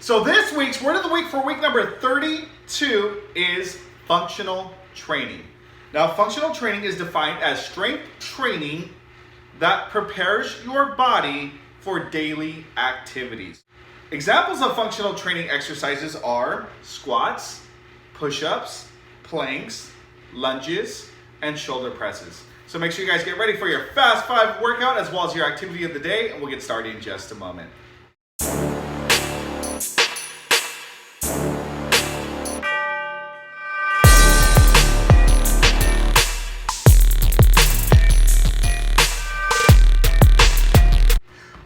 So this week's word of the week for week number 32 is functional training. Now, functional training is defined as strength training that prepares your body for daily activities. Examples of functional training exercises are squats, push-ups, planks, lunges, and shoulder presses. So make sure you guys get ready for your Fast 5 workout as well as your activity of the day, and we'll get started in just a moment.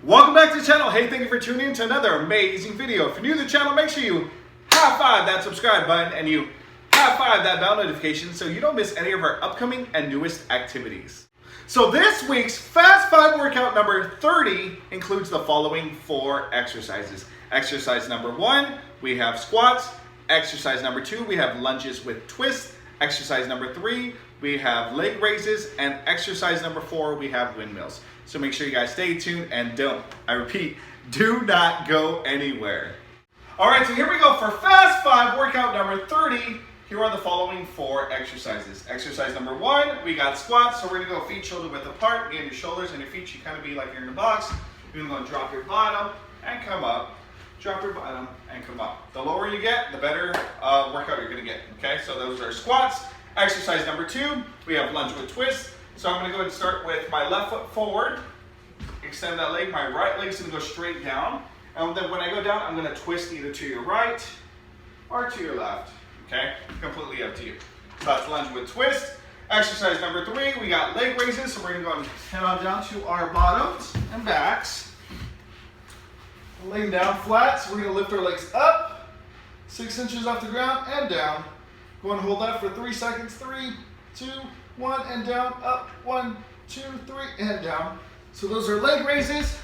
Welcome back to the channel. Hey, thank you for tuning in to another amazing video. If you're new to the channel, make sure you high five that subscribe button and you high five that bell notification so you don't miss any of our upcoming and newest activities. So this week's Fast 5 workout number 30 includes the following 4 exercises. Exercise number 1, we have squats. Exercise number 2, we have lunges with twists. Exercise number 3, we have leg raises. And exercise number 4, we have windmills. So make sure you guys stay tuned and I repeat, do not go anywhere. All right, so here we go for Fast 5 workout number 30. Here are the following 4 exercises. Exercise number 1, we got squats. So we're gonna go feet shoulder width apart. Again, your shoulders and your feet should kind of be like you're in a box. You're gonna drop your bottom and come up. Drop your bottom and come up. The lower you get, the better workout you're gonna get, okay? So those are squats. Exercise number 2, we have lunge with twist. So I'm gonna go ahead and start with my left foot forward. Extend that leg, my right leg's gonna go straight down. And then when I go down, I'm gonna twist either to your right or to your left, okay? Completely up to you. So that's lunge with twist. Exercise number 3, we got leg raises. So we're gonna go and head on down to our bottoms and backs. Laying down flat, so we're gonna lift our legs up, 6 inches off the ground and down. Go and hold that for 3 seconds. 3, 2, 1, and down, up, 1, 2, 3, and down. So those are leg raises.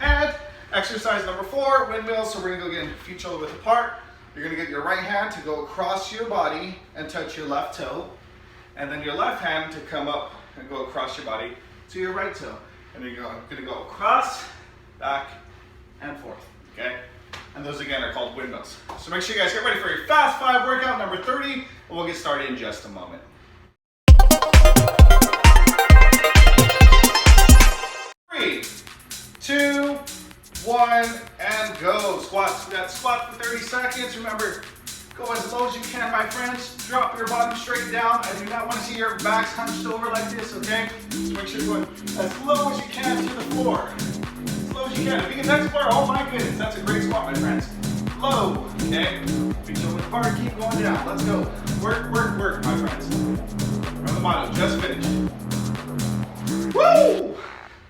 And exercise number 4, windmills. So we're gonna go get feet shoulder width apart. You're gonna get your right hand to go across your body and touch your left toe. And then your left hand to come up and go across your body to your right toe. And then you're gonna go across, back, and forth, okay? And those again are called windmills. So make sure you guys get ready for your Fast 5 workout number 30, and we'll get started in just a moment. 3, 2, 1, and go. Squats. We got squat for 30 seconds. Remember, go as low as you can, my friends. Drop your bottom straight down. I do not want to see your backs hunched over like this, okay? So make sure you're going as low as you can to the floor. As low as you can. If you can touch the floor, oh my goodness, that's a great squat, my friends. Low, okay? Feet shoulder width apart, keep going down. Let's go. Work, work, work, my friends. From the motto, just finished. Woo!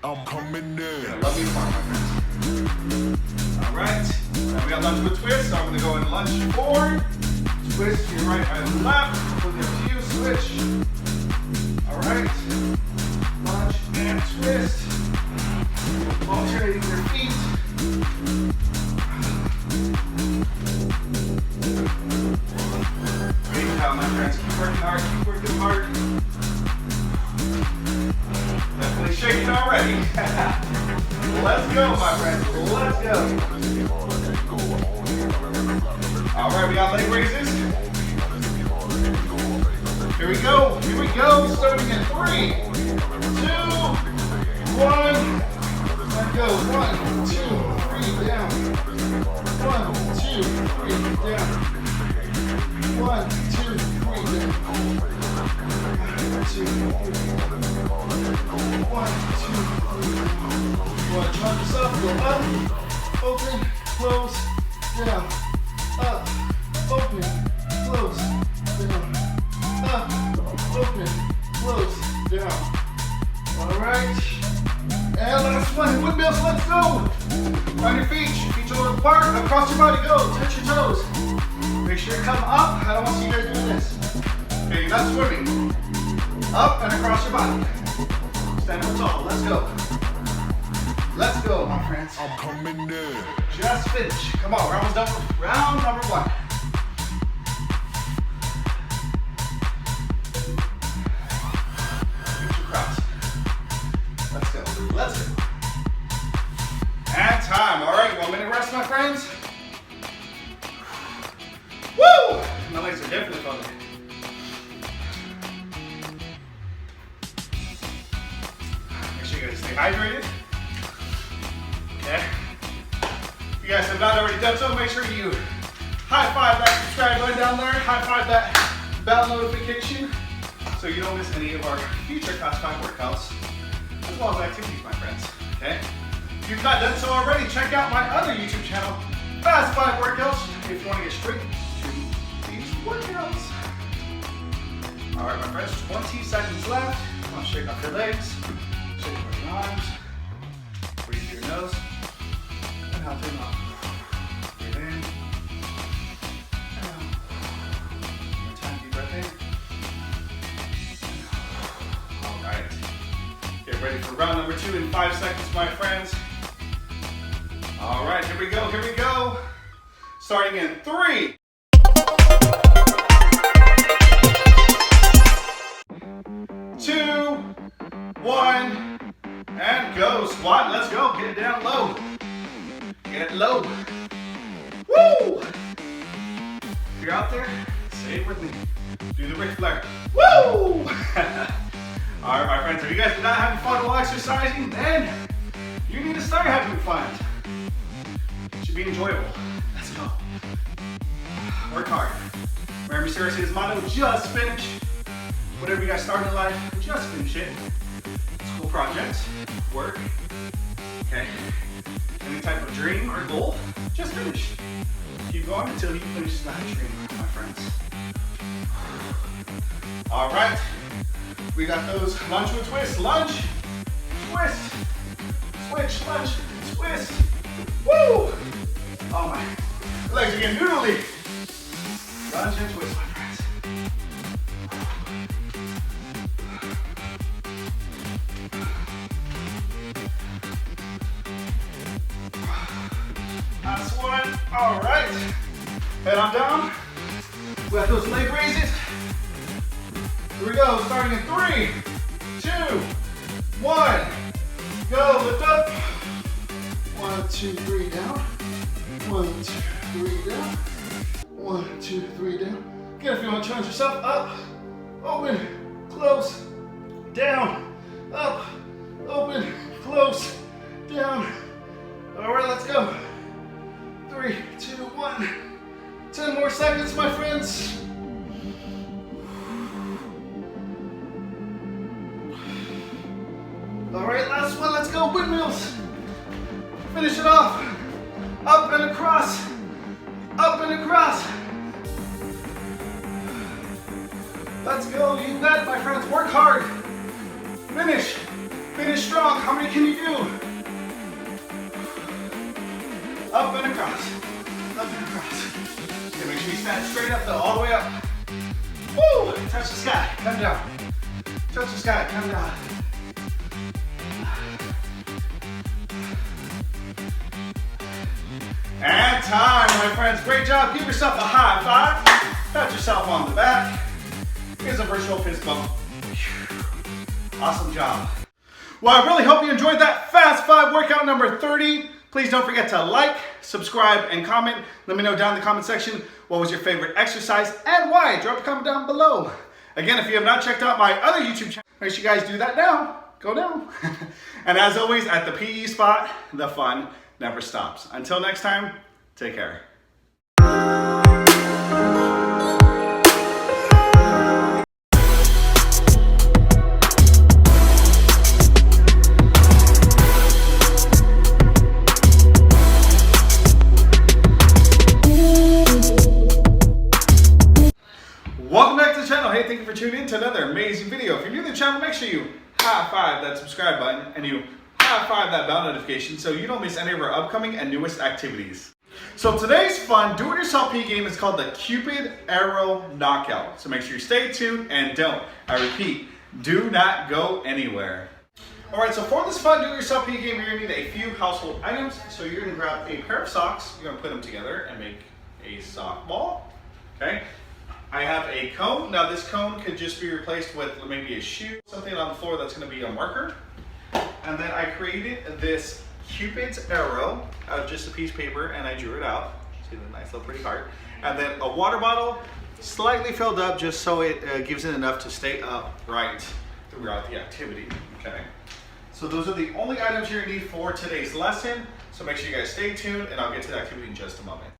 I'm coming in. Love you far, my friends. All right. Now we got lunge with twist. So I'm going to go and lunge forward. Twist to your right and left. We'll get to you. Switch. All right. Lunge and twist. Alternating your feet. Great job, my friends. Keep working hard. Keep working hard. Definitely shaking already. Let's go, my friends. Let's go. All right, we got leg raises. Here we go. Here we go. Starting in 3, 2, 1. And go. 1, 2, 3, down. 1, 2, 3, down. 1, 2, 3, down. 2, 3. 1, 2, 3. Well, chop yourself, go up, open, close, down, up, open, close, down, up, open, close, down. All right, and last one, windmills, let's go. On your feet shoulder apart, across your body, go, touch your toes. Make sure you come up, I don't want to see you guys doing this. Okay, you're not swimming. Up and across your body. Stand up tall, let's go. Let's go, my friends. I'm coming in. Just finish. Come on, we're almost done with round number 1. Reach across. Let's go. Let's go. And time. All right, 1 minute rest, my friends. definitely fun. Make sure you guys stay hydrated. Okay. If you guys have not already done so, make sure you high five that subscribe button down there. High five that bell notification so you don't miss any of our future Class 5 workouts as well as activities, my friends. Okay. If you've not done so already, check out my other YouTube channel, Fast 5 Workouts, if you want to get straight to these workouts. All right, my friends, 20 seconds left. I'll shake off your legs, shake off your arms, breathe through your nose, and out through your mouth. Breathe in, and out. One more time, deep breath in. And out. All right. Get ready for round number 2 in 5 seconds, my friends. All right, here we go. Starting in 3, 2, 1, and go. Squat, let's go. Get it down low. Get it low. Woo! If you're out there, say it with me. Do the Ric Flair. Woo! All right, my friends, if you guys are not having fun while exercising, then you need to start having fun. It should be enjoyable. Let's go. Work hard. Remember Sirius's motto, just finish. Whatever you guys start in life, just finish it. School projects, work, okay? Any type of dream or goal, just finish. Keep going until you finish that dream, my friends. All right. We got those lunge with twist, lunge, twist, switch, lunge, twist. Woo! Oh my legs are getting noodly. Lunge and twist, my friends. That's one. All right. Head on down. We got those leg raises. Here we go, starting in 3, 2, 1. Go, lift up. 1, 2, 3, down. 1, 2, 3, down. 1, 2, 3, down. Again, if you want to challenge yourself, up, open, close, down, up, open, close, down. All right, let's go. 3, 2, 1. 10 more seconds, my friends. All right, last one, let's go, windmills. Finish it off. Up and across, up and across. Let's go, you got it, my friends, work hard. Finish, finish strong. How many can you do? Up and across, up and across. Okay, make sure you stand straight up though, all the way up. Woo, touch the sky, come down. Touch the sky, come down. And time, my friends. Great job. Give yourself a high five. Pat yourself on the back. Here's a virtual fist bump. Awesome job. Well, I really hope you enjoyed that Fast 5 workout number 30. Please don't forget to like, subscribe, and comment. Let me know down in the comment section what was your favorite exercise and why. Drop a comment down below. Again, if you have not checked out my other YouTube channel, make sure you guys do that now. Go down. And as always, at the PE spot, the fun never stops. Until next time, take care. Welcome back to the channel. Hey, thank you for tuning in to another amazing video. If you're new to the channel, make sure you high five that subscribe button and you high five that bell notification so you don't miss any of our upcoming and newest activities. So today's fun do-it-yourself PE game is called the Cupid Arrow Knockout. So make sure you stay tuned and don't, I repeat, do not go anywhere. All right, so for this fun do-it-yourself PE game, you're gonna need a few household items. So you're gonna grab a pair of socks, you're gonna put them together and make a sock ball, okay? I have a cone. Now this cone could just be replaced with maybe a shoe, something on the floor that's gonna be a marker. And then I created this Cupid's arrow out of just a piece of paper and I drew it out. See the nice little pretty heart. And then a water bottle slightly filled up just so it gives it enough to stay upright throughout the activity, okay? So those are the only items you're gonna need for today's lesson. So make sure you guys stay tuned and I'll get to the activity in just a moment.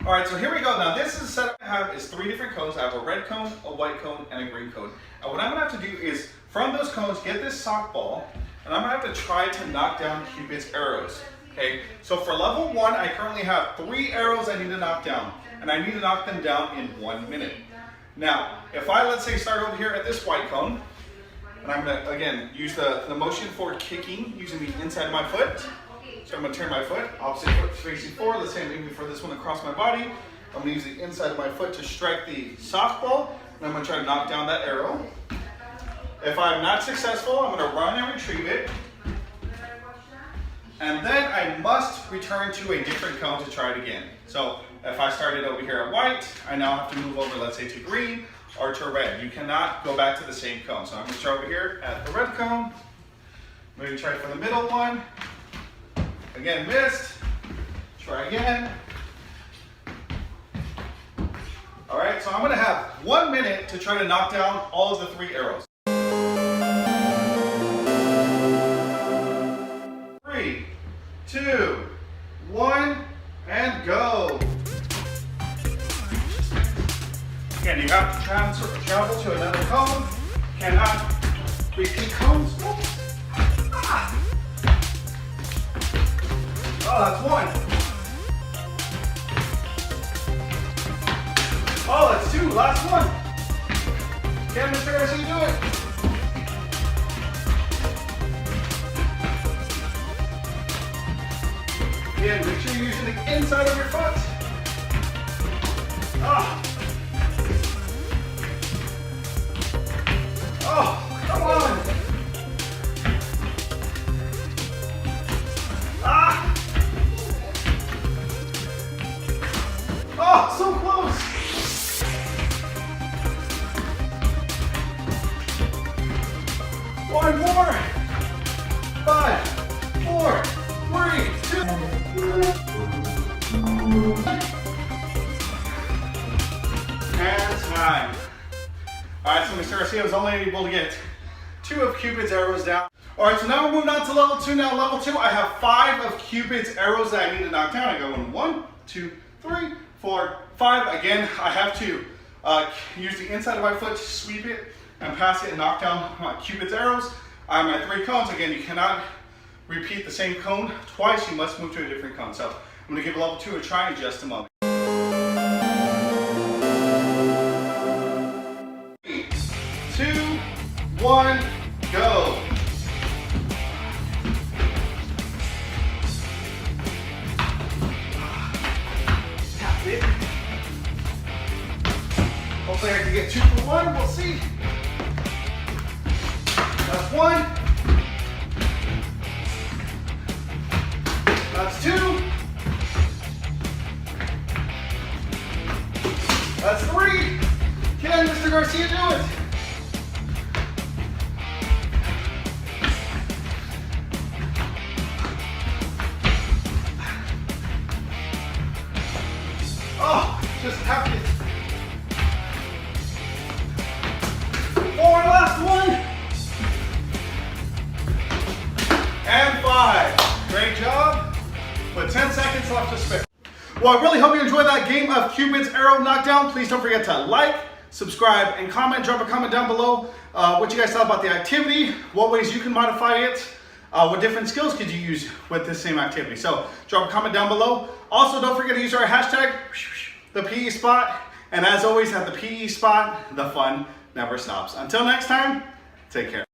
All right, so here we go. Now this is the setup I have is 3 different cones. I have a red cone, a white cone, and a green cone. And what I'm gonna have to do is from those cones, get this sock ball, and I'm gonna have to try to knock down Cupid's arrows, okay? So for level 1, I currently have 3 arrows I need to knock down, and I need to knock them down in 1 minute. Now, if I, let's say, start over here at this white cone, and I'm gonna, again, use the motion for kicking using the inside of my foot. So I'm gonna turn my foot, opposite foot facing forward. Let's say I'm aiming for this one across my body. I'm gonna use the inside of my foot to strike the softball, and I'm gonna try to knock down that arrow. If I'm not successful, I'm gonna run and retrieve it. And then I must return to a different cone to try it again. So if I started over here at white, I now have to move over, let's say, to green or to red. You cannot go back to the same cone. So I'm gonna start over here at the red cone. I'm gonna try for the middle one. Again, missed. Try again. All right, so I'm gonna have 1 minute to try to knock down all of the 3 arrows. 3, 2, 1, and go. Again, you have to travel to another cone. Cannot repeat cones. Oops. Ah. Oh, that's 1. Oh, that's 2. Last one. Again, Mr. Garcia, do it. Again, make sure you're using the inside of your foot. Ah. Oh, come on. Ah. Oh, so close. One more. 5, 4, 3, 2. And time. All right, so Mr. Garcia was only able to get 2 of Cupid's arrows down. All right, so now we're moving on to level 2. Now level 2, I have 5 of Cupid's arrows that I need to knock down. I go in 1, 2, 3, 4, 5. Again, I have to use the inside of my foot to sweep it and pass it and knock down Cupid's arrows. I have my 3 cones. Again, you cannot repeat the same cone twice. You must move to a different cone. So I'm gonna give level 2 a try in just a moment. 3, 2, 1, go. Tap it. Hopefully I can get 2 for 1. We'll see. That's 1. That's 2. That's 3. Can Mr. Garcia do it? Oh, just tapped it. 4, last one. And 5. Great job. With 10 seconds left to spare. Well, I really hope you enjoyed that game of Cupid's Arrow Knockdown. Please don't forget to like, subscribe, and comment. Drop a comment down below what you guys thought about the activity, what ways you can modify it, what different skills could you use with this same activity. So drop a comment down below. Also, don't forget to use our hashtag, the PE Spot. And as always, at the PE Spot, the fun never stops. Until next time, take care.